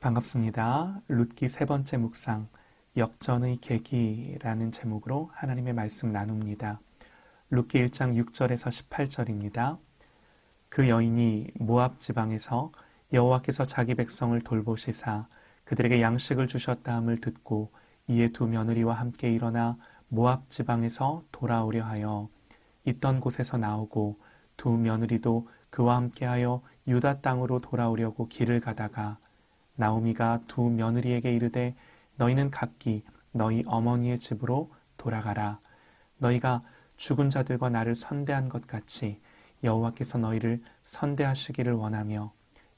반갑습니다. 룻기 세 번째 묵상, 역전의 계기라는 제목으로 하나님의 말씀 나눕니다. 룻기 1장 6절에서 18절입니다. 그 여인이 모압 지방에서 여호와께서 자기 백성을 돌보시사 그들에게 양식을 주셨다함을 듣고 이에 두 며느리와 함께 일어나 모압 지방에서 돌아오려 하여 있던 곳에서 나오고 두 며느리도 그와 함께하여 유다 땅으로 돌아오려고 길을 가다가 나오미가 두 며느리에게 이르되 너희는 각기 너희 어머니의 집으로 돌아가라. 너희가 죽은 자들과 나를 선대한 것 같이 여호와께서 너희를 선대하시기를 원하며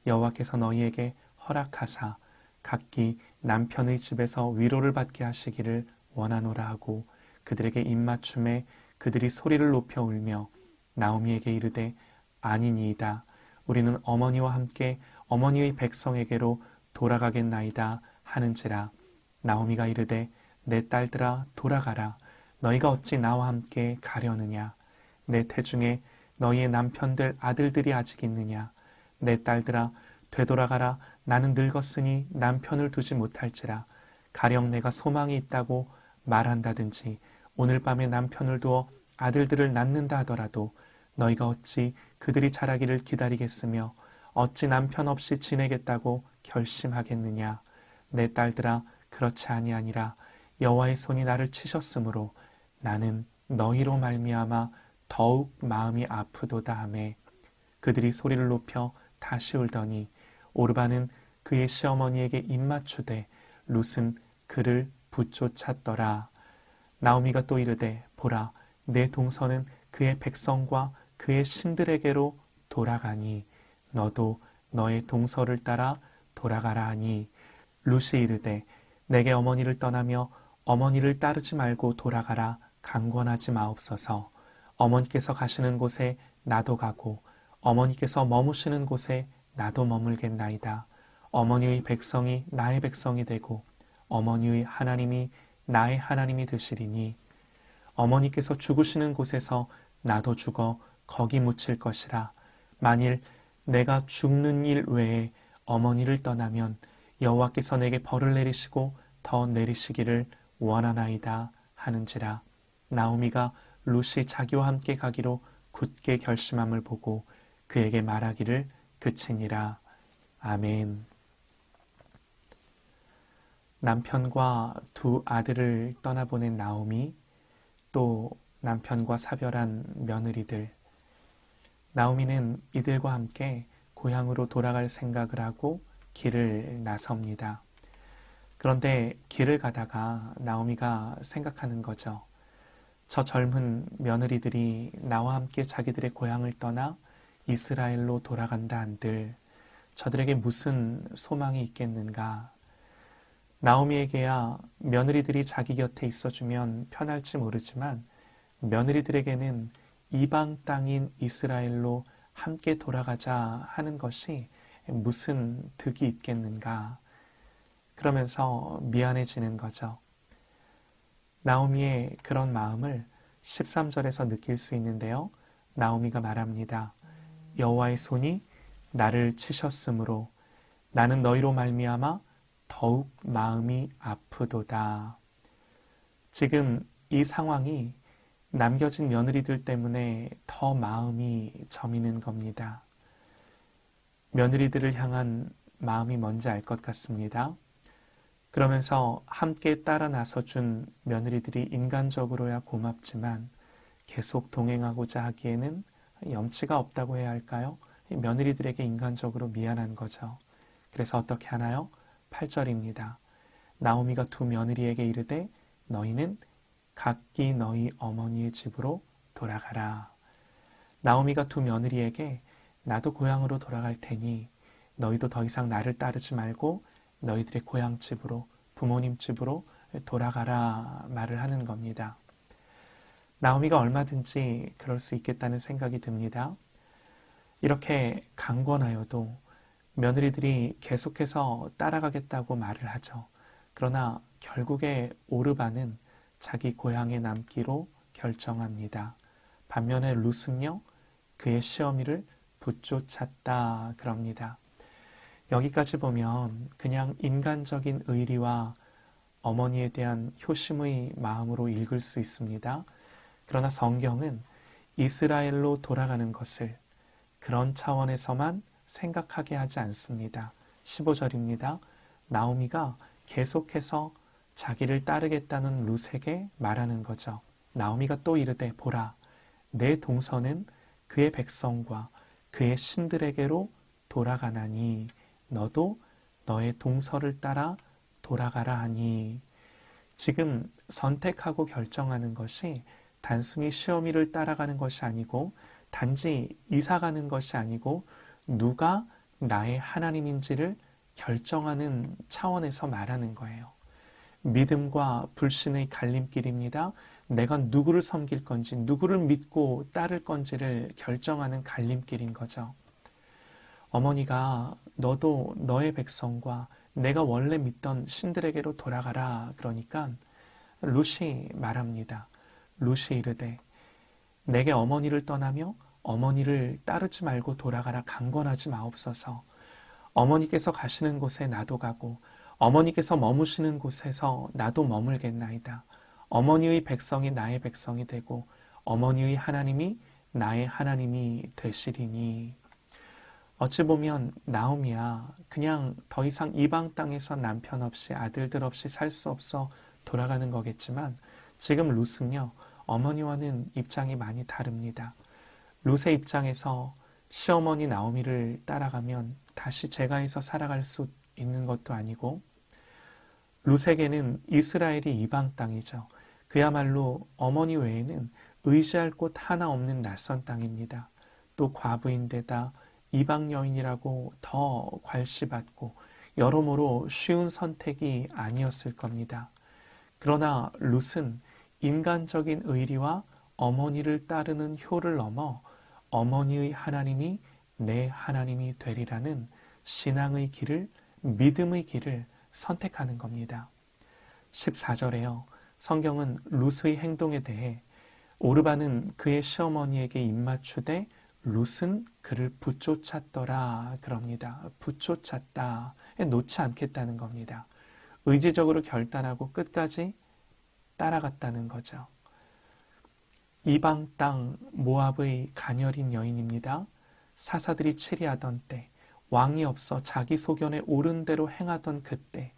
여호와께서 너희에게 허락하사 각기 남편의 집에서 위로를 받게 하시기를 원하노라 하고 그들에게 입맞춤에 그들이 소리를 높여 울며 나오미에게 이르되 아니니이다. 우리는 어머니와 함께 어머니의 백성에게로 돌아가겠나이다 하는지라. 나오미가 이르되 내 딸들아 돌아가라. 너희가 어찌 나와 함께 가려느냐. 내 태중에 너희의 남편들 아들들이 아직 있느냐. 내 딸들아 되돌아가라. 나는 늙었으니 남편을 두지 못할지라. 가령 내가 소망이 있다고 말한다든지 오늘 밤에 남편을 두어 아들들을 낳는다 하더라도 너희가 어찌 그들이 자라기를 기다리겠으며 어찌 남편 없이 지내겠다고 결심하겠느냐. 내 딸들아 그렇지 아니하니라. 여호와의 손이 나를 치셨으므로 나는 너희로 말미암아 더욱 마음이 아프도다 하매 그들이 소리를 높여 다시 울더니 오르바는 그의 시어머니에게 입맞추되 룻은 그를 붙쫓았더라. 나오미가 또 이르되 보라 내 동서는 그의 백성과 그의 신들에게로 돌아가니 너도 너의 동서를 따라 돌아가라 하니 룻이 이르되 내게 어머니를 떠나며 어머니를 따르지 말고 돌아가라 강권하지 마옵소서. 어머니께서 가시는 곳에 나도 가고 어머니께서 머무시는 곳에 나도 머물겠나이다. 어머니의 백성이 나의 백성이 되고 어머니의 하나님이 나의 하나님이 되시리니 어머니께서 죽으시는 곳에서 나도 죽어 거기 묻힐 것이라. 만일 내가 죽는 일 외에 어머니를 떠나면 여호와께서 내게 벌을 내리시고 더 내리시기를 원하나이다 하는지라. 나오미가 룻이 자기와 함께 가기로 굳게 결심함을 보고 그에게 말하기를 그치니라. 아멘. 남편과 두 아들을 떠나보낸 나오미, 또 남편과 사별한 며느리들. 나오미는 이들과 함께 고향으로 돌아갈 생각을 하고 길을 나섭니다. 그런데 길을 가다가 나오미가 생각하는 거죠. 저 젊은 며느리들이 나와 함께 자기들의 고향을 떠나 이스라엘로 돌아간다 한들 저들에게 무슨 소망이 있겠는가. 나오미에게야 며느리들이 자기 곁에 있어주면 편할지 모르지만 며느리들에게는 이방 땅인 이스라엘로 함께 돌아가자 하는 것이 무슨 득이 있겠는가. 그러면서 미안해지는 거죠. 나오미의 그런 마음을 13절에서 느낄 수 있는데요. 나오미가 말합니다. 여호와의 손이 나를 치셨으므로 나는 너희로 말미암아 더욱 마음이 아프도다. 지금 이 상황이 남겨진 며느리들 때문에 더 마음이 저미는 겁니다. 며느리들을 향한 마음이 뭔지 알 것 같습니다. 그러면서 함께 따라 나서준 며느리들이 인간적으로야 고맙지만 계속 동행하고자 하기에는 염치가 없다고 해야 할까요? 며느리들에게 인간적으로 미안한 거죠. 그래서 어떻게 하나요? 8절입니다. 나오미가 두 며느리에게 이르되 너희는 각기 너희 어머니의 집으로 돌아가라. 나오미가 두 며느리에게 나도 고향으로 돌아갈 테니 너희도 더 이상 나를 따르지 말고 너희들의 고향 집으로 부모님 집으로 돌아가라 말을 하는 겁니다. 나오미가 얼마든지 그럴 수 있겠다는 생각이 듭니다. 이렇게 강권하여도 며느리들이 계속해서 따라가겠다고 말을 하죠. 그러나 결국에 오르바는 자기 고향에 남기로 결정합니다. 반면에 룻은요, 그의 시어미를 붙쫓았다 그럽니다. 여기까지 보면 그냥 인간적인 의리와 어머니에 대한 효심의 마음으로 읽을 수 있습니다. 그러나 성경은 이스라엘로 돌아가는 것을 그런 차원에서만 생각하게 하지 않습니다. 15절입니다. 나오미가 계속해서 자기를 따르겠다는 룻에게 말하는 거죠. 나오미가 또 이르되 보라, 내 동서는 그의 백성과 그의 신들에게로 돌아가나니 너도 너의 동서를 따라 돌아가라 하니. 지금 선택하고 결정하는 것이 단순히 시어미를 따라가는 것이 아니고 단지 이사가는 것이 아니고 누가 나의 하나님인지를 결정하는 차원에서 말하는 거예요. 믿음과 불신의 갈림길입니다. 내가 누구를 섬길 건지, 누구를 믿고 따를 건지를 결정하는 갈림길인 거죠. 어머니가 너도 너의 백성과 내가 원래 믿던 신들에게로 돌아가라 그러니까 룻이 말합니다. 룻이 이르되 내게 어머니를 떠나며 어머니를 따르지 말고 돌아가라 강권하지 마옵소서. 어머니께서 가시는 곳에 나도 가고 어머니께서 머무시는 곳에서 나도 머물겠나이다. 어머니의 백성이 나의 백성이 되고 어머니의 하나님이 나의 하나님이 되시리니. 어찌 보면 나오미야 그냥 더 이상 이방 땅에서 남편 없이 아들들 없이 살 수 없어 돌아가는 거겠지만 지금 룻은요 어머니와는 입장이 많이 다릅니다. 룻의 입장에서 시어머니 나오미를 따라가면 다시 제가해서 살아갈 수 있는 것도 아니고 룻에게는 이스라엘이 이방 땅이죠. 그야말로 어머니 외에는 의지할 곳 하나 없는 낯선 땅입니다. 또 과부인데다 이방 여인이라고 더 괄시받고 여러모로 쉬운 선택이 아니었을 겁니다. 그러나 룻은 인간적인 의리와 어머니를 따르는 효를 넘어 어머니의 하나님이 내 하나님이 되리라는 신앙의 길을, 믿음의 길을 선택하는 겁니다. 14절에요. 성경은 룻의 행동에 대해 오르반은 그의 시어머니에게 입맞추되 룻은 그를 붙쫓았더라 그럽니다. 붙쫓았다. 놓지 않겠다는 겁니다. 의지적으로 결단하고 끝까지 따라갔다는 거죠. 이방 땅 모압의 가녀린 여인입니다. 사사들이 치리하던 때, 왕이 없어 자기 소견에 옳은 대로 행하던 그때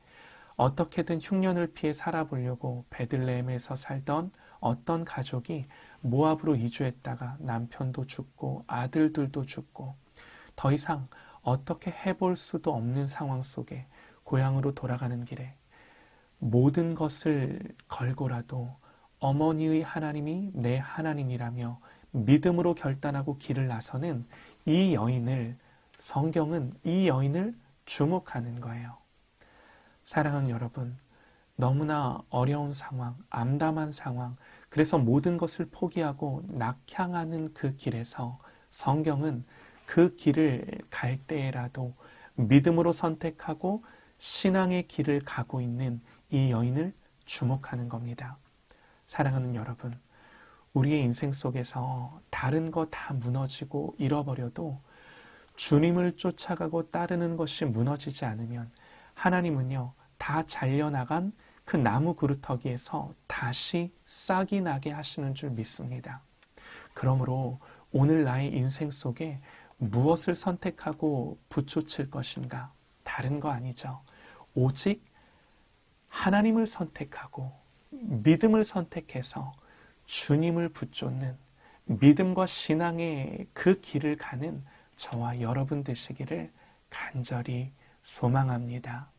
어떻게든 흉년을 피해 살아보려고 베들레헴에서 살던 어떤 가족이 모압으로 이주했다가 남편도 죽고 아들들도 죽고 더 이상 어떻게 해볼 수도 없는 상황 속에 고향으로 돌아가는 길에 모든 것을 걸고라도 어머니의 하나님이 내 하나님이라며 믿음으로 결단하고 길을 나서는 이 여인을, 성경은 이 여인을 주목하는 거예요. 사랑하는 여러분, 너무나 어려운 상황, 암담한 상황, 그래서 모든 것을 포기하고 낙향하는 그 길에서 성경은 그 길을 갈 때에라도 믿음으로 선택하고 신앙의 길을 가고 있는 이 여인을 주목하는 겁니다. 사랑하는 여러분, 우리의 인생 속에서 다른 거 다 무너지고 잃어버려도 주님을 쫓아가고 따르는 것이 무너지지 않으면 하나님은요, 다 잘려나간 그 나무 그루터기에서 다시 싹이 나게 하시는 줄 믿습니다. 그러므로 오늘 나의 인생 속에 무엇을 선택하고 붙여칠 것인가? 다른 거 아니죠. 오직 하나님을 선택하고 믿음을 선택해서 주님을 붙잡는 믿음과 신앙의 그 길을 가는 저와 여러분 되시기를 간절히 소망합니다.